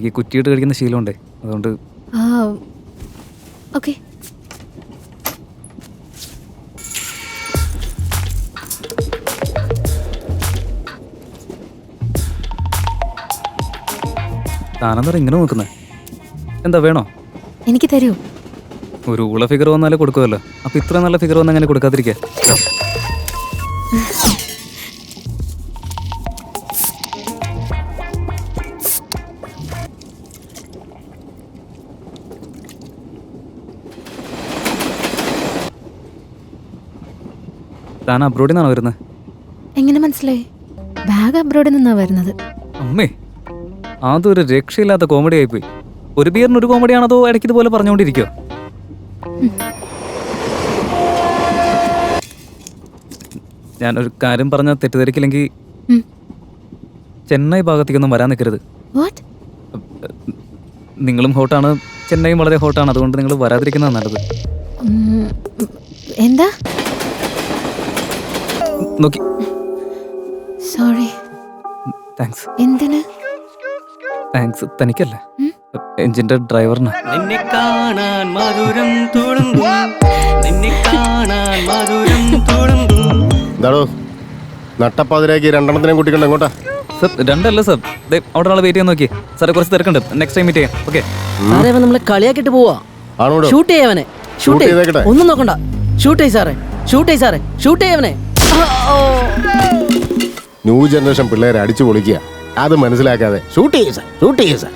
എനിക്ക് കുറ്റിയിട്ട് കഴിക്കുന്ന ശീലമുണ്ടേ, അതുകൊണ്ട്. ഓക്കെ. താനെന്താ ഇങ്ങനെ നോക്കുന്നേ? എന്താ വേണോ? എനിക്ക് തരൂ. ഒരു ഊള ഫിഗർ വന്നാലേ കൊടുക്കുമല്ലോ, അപ്പൊ ഇത്ര നല്ല ഫിഗർ വന്നാൽ അങ്ങനെ കൊടുക്കാതിരിക്കുക. താൻ അബ്രോഡിൽ നിന്നാണോ വരുന്നത്? എങ്ങനെ മനസ്സിലായി? ബാഗ് അബ്രോഡിൽ നിന്നാ വരുന്നത്. അമ്മേ, അതൊരു രക്ഷയില്ലാത്ത കോമഡി ആയിപ്പോയി. ഒരു ബിയറിന് ഒരു കോമഡിയാണോ അതോ ഇടയ്ക്ക് ഇതുപോലെ പറഞ്ഞുകൊണ്ടിരിക്കോ? ഞാനൊരു കാര്യം പറഞ്ഞാൽ തെറ്റിദ്ധരിക്കില്ലെങ്കിൽ ചെന്നൈ ഭാഗത്തേക്കൊന്നും വരാൻ നിൽക്കരുത്. നിങ്ങളും ഹോട്ടാണ്, ചെന്നൈയും വളരെ ഹോട്ടാണ്, അതുകൊണ്ട് നിങ്ങൾ വരാതിരിക്കുന്നതാണ് നല്ലത്. എന്താ? നോക്കി. സോറി. താങ്ക്സ്. എന്തിന്? താങ്ക്സ് തനിക്കല്ല, എഞ്ചിന്റെ ഡ്രൈവറിന്. നിന്നെ കാണാൻ മധുരം തുളുമ്പും, നിന്നെ കാണാൻ മധുരം തുളുമ്പും. എന്താടോ നട്ടപ്പാതിരാക്കി രണ്ടെണ്ണത്തിനെ കൂട്ടിക്കൊണ്ട് എങ്ങോട്ടാ? സർ, രണ്ടല്ല സർ, അവിടെ നാളെ വെയിറ്റ് ചെയ്യാൻ നോക്കി സാറേ, കുറച്ച് തിരക്കുണ്ട്. നെക്സ്റ്റ് ടൈം മീറ്റ് ചെയ്യാം. ഓക്കെ സാറേ, അവൻ നമ്മളെ കളിയാക്കിട്ട് പോവാ. ഷൂട്ട് ചെയ്യവനെ, ഷൂട്ട് ചെയ്തേക്കട്ടെ. ഒന്നും നോക്കണ്ട, ഷൂട്ട് ചെയ്യ് സാറേ, ഷൂട്ട് ചെയ്യ് സാറേ, ഷൂട്ട് ചെയ്യവനെ. ന്യൂ ജനറേഷൻ പിള്ളേരെ അടിച്ചു പൊളിക്കുക, അത് മനസ്സിലാക്കാതെ ഷൂട്ട് ചെയ്യ സാർ, ഷൂട്ട് ചെയ്യ സാർ,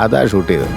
അതാ ഷൂട്ട് ചെയ്തത്.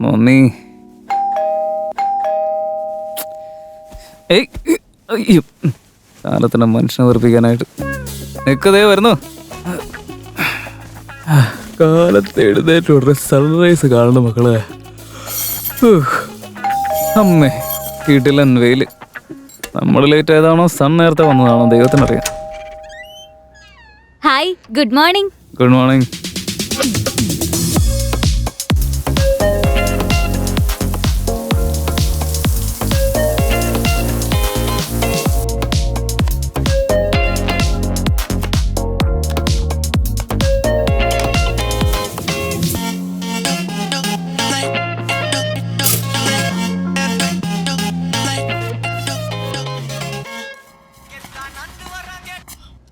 മമ്മി, അയ്യോ, കാലത്തിന് മനുഷ്യനെ വെറുപ്പിക്കാനായിട്ട് നിൽക്കതേ വരുന്നു. കാലത്ത് എഴുന്നേറ്റ് സൺറൈസ് കാണുന്ന മക്കളെ. അമ്മേ, വീട്ടിലൻ വെയില്. നമ്മൾ ലേറ്റ് ആയതാണോ സൺ നേരത്തെ വന്നതാണോ ദൈവത്തിനറിയാം. Hi, good morning. Good morning.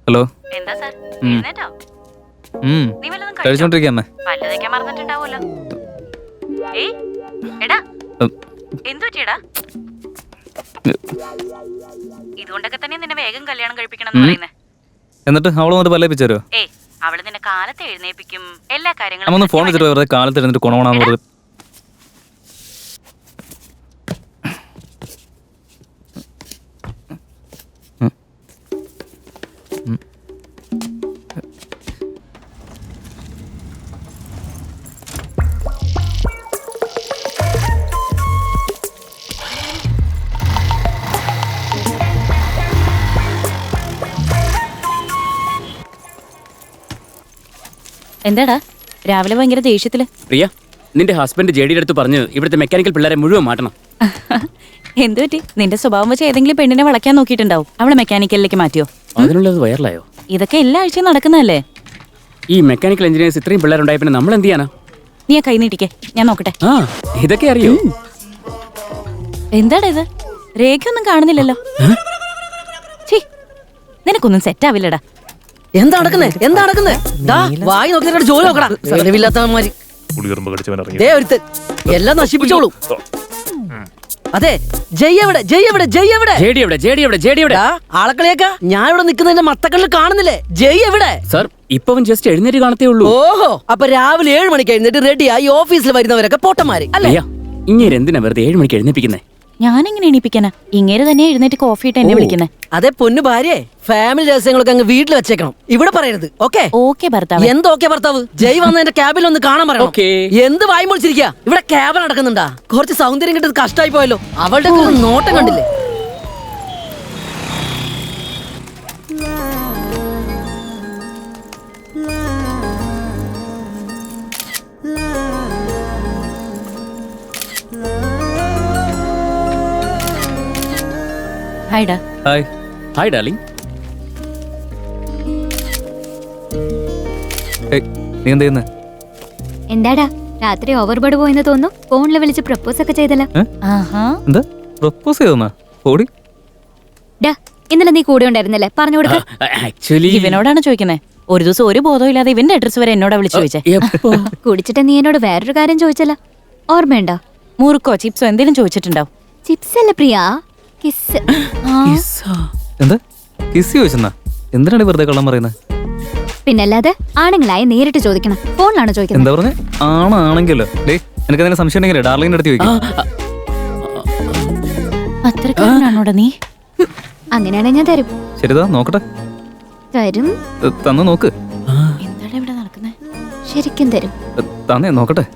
Hello. എന്താ സാർ? കഴിച്ചോണ്ടിരിക്കാമേ. പല്ല് തേക്കാൻ മറന്നിട്ടുണ്ടാവുമല്ലോ. ഏയ് എടാ, എന്തു പറ്റിയടാ? ഇതുകൊണ്ടൊക്കെ തന്നെ നിന്നെ വേഗം കല്യാണം കഴിപ്പിക്കണം എന്ന് പറയുന്നേ. എന്നിട്ട് അവള് വന്നിട്ട് പല്ലേപ്പിച്ചു തരുമോ? ഏയ്, അവള് നിന്നെ കാലത്ത് എഴുന്നേപ്പിക്കും, എല്ലാ കാര്യങ്ങളും. നമ്മൊന്ന് ഫോൺ വെച്ചിട്ട് വെറുതെ കാലത്ത് എഴുന്നിട്ട് കൊണോണാന്ന് വെറുതെ. എന്താടാ രാവിലെ ഭയങ്കര ദേഷ്യത്തില്? പ്രിയ, നിന്റെ ഹസ്ബൻഡ് ജെഡിയുടെ അടുത്ത് പറഞ്ഞു ഇവിടുത്തെ മെക്കാനിക്കൽ പിള്ളേരെ മുഴുവൻ മാറ്റണം. എന്തു പറ്റി? നിന്റെ സ്വഭാവം വെച്ച് ഏതെങ്കിലും പെണ്ണിനെ വളയ്ക്കാൻ നോക്കിയിട്ടുണ്ടാവും, അവളെ മെക്കാനിക്കലിലേക്ക് മാറ്റിയോ? അതിനുള്ളത് വൈറലായോ? ഇതൊക്കെ എല്ലാ ആഴ്ചയും നടക്കുന്നതല്ലേ? ഈ മെക്കാനിക്കൽ എഞ്ചിനീയേഴ്സ് ഇത്രയും പിള്ളേരുണ്ടായ പിന്നെ നമ്മൾ എന്ത് ചെയ്യാനാ? നീ ആ കൈ നീട്ടിക്കേ, ഞാൻ നോക്കട്ടെ. ആ, ഇതൊക്കെ അറിയോ? എന്താടാ ഇത്? രേഖയൊന്നും കാണുന്നില്ലല്ലോ. നിനക്കൊന്നും സെറ്റ് ആവില്ലടാ. എന്താ നടക്കുന്നേ? എന്താ നടക്കുന്നേ? വായി നോക്കി ജോലി നോക്കടാ. എല്ലാം നശിപ്പിച്ചോളൂ. അതെ ജയ് എവിടെ? ജെഡി എവിടെ? ആളക്കളിയാക്ക ഞാൻ ഇവിടെ നിൽക്കുന്നതിന്റെ മത്തക്കണ്ണിൽ കാണുന്നില്ലേ? ജയ് എവിടെ? സാർ ഇപ്പൊ അവൻ ജസ്റ്റ് എഴുന്നേറ്റ് കാണത്തേ ഉള്ളൂ. ഓഹോ, അപ്പൊ രാവിലെ 7 മണിക്ക് എഴുന്നേറ്റ് റെഡിയായി ഓഫീസിൽ വരുന്നവരൊക്കെ പൊട്ടന്മാര് അല്ലേ? അയ്യാ ഇങ്ങനെ എന്തിനാ വെറുതെ 7 മണിക്ക് എഴുന്നേപ്പിക്കുന്നേ? ഞാനെങ്ങനെ എണീപ്പിക്കാനാ? ഇങ്ങേര് തന്നെ എഴുന്നേറ്റ് കോഫി ഇട്ട് എന്നെ വിളിക്കുന്നേ. അതെ പൊന്നു ഭാര്യേ, ഫാമിലി രഹസ്യങ്ങളൊക്കെ അങ്ങ് വീട്ടിൽ വെച്ചേക്കണം, ഇവിടെ പറയരുത്. ഓക്കെ ഓക്കെ ഭർത്താവ്. എന്തോക്കെ ഭർത്താവ്? ജയ് വന്ന എന്റെ ക്യാബിൽ ഒന്ന് കാണാൻ പറയണം. ഓക്കേ. എന്ത് വായി മുളിച്ചിരിക്കുക? ഇവിടെ ക്യാബ് നടക്കുന്നുണ്ടാ? കുറച്ച് സൗന്ദര്യം കിട്ടത് കഷ്ടമായി പോയല്ലോ. അവളുടെ ഒക്കെ ഒരു നോട്ടം കണ്ടില്ലേ? ഹായ്ഡാ. ഹായ്. Hi darling. ഏയ്, നീ എന്ത് ചെയ്യുന്നേ? എന്താടാ രാത്രി ഓവർബോർഡ് പോയെന്ന് തോന്നുന്നു. ഫോണിൽ വിളിച്ച് പ്രപ്പോസ് ഒക്കെ ചെയ്തല്ല. ആഹാ. എന്താ പ്രപ്പോസ് ചെയ്തെന്നാ? ഓടി. ഡാ ഇന്നലെ നീ കൂടെ ഉണ്ടായിരുന്നല്ലേ, പറഞ്ഞു കൊടുക്ക. ആക്ച്വലി ഇവനോടാണ് ചോദിക്കുന്നത്. ഒരു ദിവസം ഒരു ബോധവും ഇല്ലാതെ ഇവന്റെ അഡ്രസ് വരെ എന്നോടാ വിളിച്ചു ചോദിച്ചേ. കുടിച്ചിട്ട് നീ എന്നോട് വേറൊരു കാര്യം ചോദിച്ചല്ല, ഓർമ്മയുണ്ടോ? മുറുക്കോ ചിപ്സോ എന്തെങ്കിലും ചോദിച്ചിട്ടുണ്ടാവും. ചിപ്സ് അല്ല പ്രിയ, കിസ്. എന്താ കിസ് ചോദിച്ചെന്നാ? എന്തിനാണ് വെറുതെ കള്ളം പറയുന്നത്? പിന്നല്ലാതെ ആണുങ്ങളായി നേരിട്ട് ചോദിക്കണം, ഫോണിലാണോ ചോദിക്കുന്നത്? എന്താ പറഞ്ഞേ? ആണാണെങ്കിലോ? ഡേ എനിക്ക് അതിനെ സംശയം ഉണ്ടെങ്കിലേ ഡാർലിങ്ങിന്റെ അടുത്ത് ചോദിക്കാം. അത്രക്കാരനാണോടാ നീ? അങ്ങനെയാണെങ്കിൽ ഞാൻ തരും. ശരിതാ നോക്കട്ടെ. തരും. തന്നു നോക്ക്. എന്താണ് ഇവിടെ നടക്കുന്നത്? ശരിക്കും തരും. തന്നേ നോക്കട്ടെ.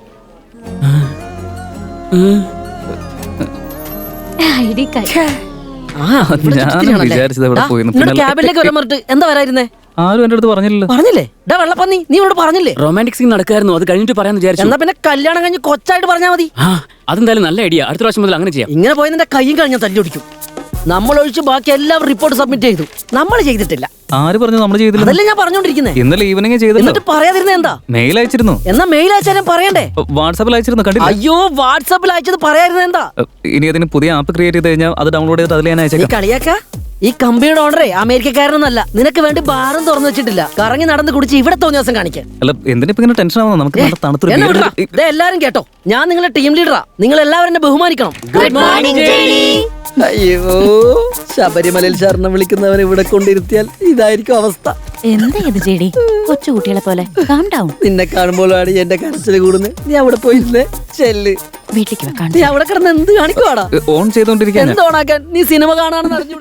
ID card. ഞാൻ വിചാരിച്ചത് എവിടെ പോയി. ക്യാബിലേക്ക് വരാൻ പറഞ്ഞിട്ട് എന്താ വരായിരുന്നേ? ആരും എന്റെ അടുത്ത് പറഞ്ഞില്ലല്ലോ. പറഞ്ഞില്ലേ? ഡാ വെള്ളപ്പന്നി, നീ ഇവിടെ പറഞ്ഞില്ലേ? റൊമാൻറ്റിക് സീൻ നടക്കായിരുന്നു, അത് കഴിഞ്ഞിട്ട് പറയാന്ന് വിചാരിച്ചു. എന്നാ പിന്നെ കല്യാണം കഴിഞ്ഞ് കൊച്ചായിട്ട് പറഞ്ഞാ മതി. ആ അതെന്തായാലും നല്ല ഐഡിയ. അടുത്ത പ്രാവശ്യം മുതൽ അങ്ങനെ ചെയ്യാം. ഇങ്ങനെ പോയി നിന്റെ കയ്യും കഴിഞ്ഞാൽ തല്ലി ഒടിക്കും. നമ്മൾ ഒഴിച്ച് ബാക്കി എല്ലാവരും റിപ്പോർട്ട് സബ്മിറ്റ് ചെയ്തു, നമ്മൾ ചെയ്തിട്ടില്ല. ആര് പറഞ്ഞു നമ്മൾ ചെയ്തില്ല? അതല്ലേ ഞാൻ പറഞ്ഞോണ്ടിരിക്കുന്നേ. ഇന്നലെ ഈവനിങ് ചെയ്തില്ല. എന്നിട്ട് പറയാതിരുന്ന എന്താ? മെയിൽ അയച്ചിരുന്നു. എന്നാ മെയിൽ അയച്ചാലും പറയണ്ടേ? വാട്സാപ്പിൽ അയച്ചിരുന്നു, കണ്ടില്ല? അയ്യോ, വാട്സാപ്പിൽ അയച്ചത് പറയാതിരുന്ന എന്താ? ഇനി അതിന് പുതിയ ആപ്പ് ക്രിയേറ്റ് ചെയ്ത് കഴിഞ്ഞാൽ അത് ഡൗൺലോഡ് ചെയ്ത് അതിൽ ഞാൻ നീ അയച്ചേക്കാം. കളിയാക്ക? ഈ കമ്പനിയുടെ ഓണറേ അമേരിക്കക്കാരനൊന്നല്ല. നിനക്ക് വേണ്ടി ബാറും തുറന്നു വെച്ചിട്ടില്ല. കറങ്ങി നടന്ന് കുടിച്ച് ഇവിടെ തോന്നിയ ദിവസം കാണിക്കാൻ. അല്ല എന്തിനാ ഇപ്പൊ ഇങ്ങനെ ടെൻഷൻ ആവുന്നത്? നമുക്ക് നല്ല തണുത്തൊരു എന്നെ beer വിടടാ. എടുത്ത് ദേ എല്ലാരും കേട്ടോ, ഞാൻ നിങ്ങളെ ടീം ലീഡറാ. നിങ്ങൾ എല്ലാവരും എന്നെ ബഹുമാനിക്കണം. അയ്യോ, ശബരിമലയിൽ ശരണം വിളിക്കുന്നവരെ ഇവിടെ കൊണ്ടിരുത്തിയാൽ ഇതായിരിക്കും അവസ്ഥ. എന്താ ഇത് ജെഡി? കൊച്ചു കുട്ടികളെ പോലെ കാം ഡൗൺ. നിന്നെ കാണുമ്പോഴാണ് എന്റെ കരച്ചില് കൂടുന്നത്. നീ അവിടെ പോയിരുന്നേ ചെല്ല്. വീട്ടിലേക്ക് വെക്കാൻ നീ അവിടെ കിടന്ന് എന്ത് കാണിക്കുവാടാ? ഓൺ ചെയ്തോണ്ടിരിക്കാൻ എന്തോണാക്കാൻ? നീ സിനിമ കാണാണെന്ന് അറിഞ്ഞൂടെ?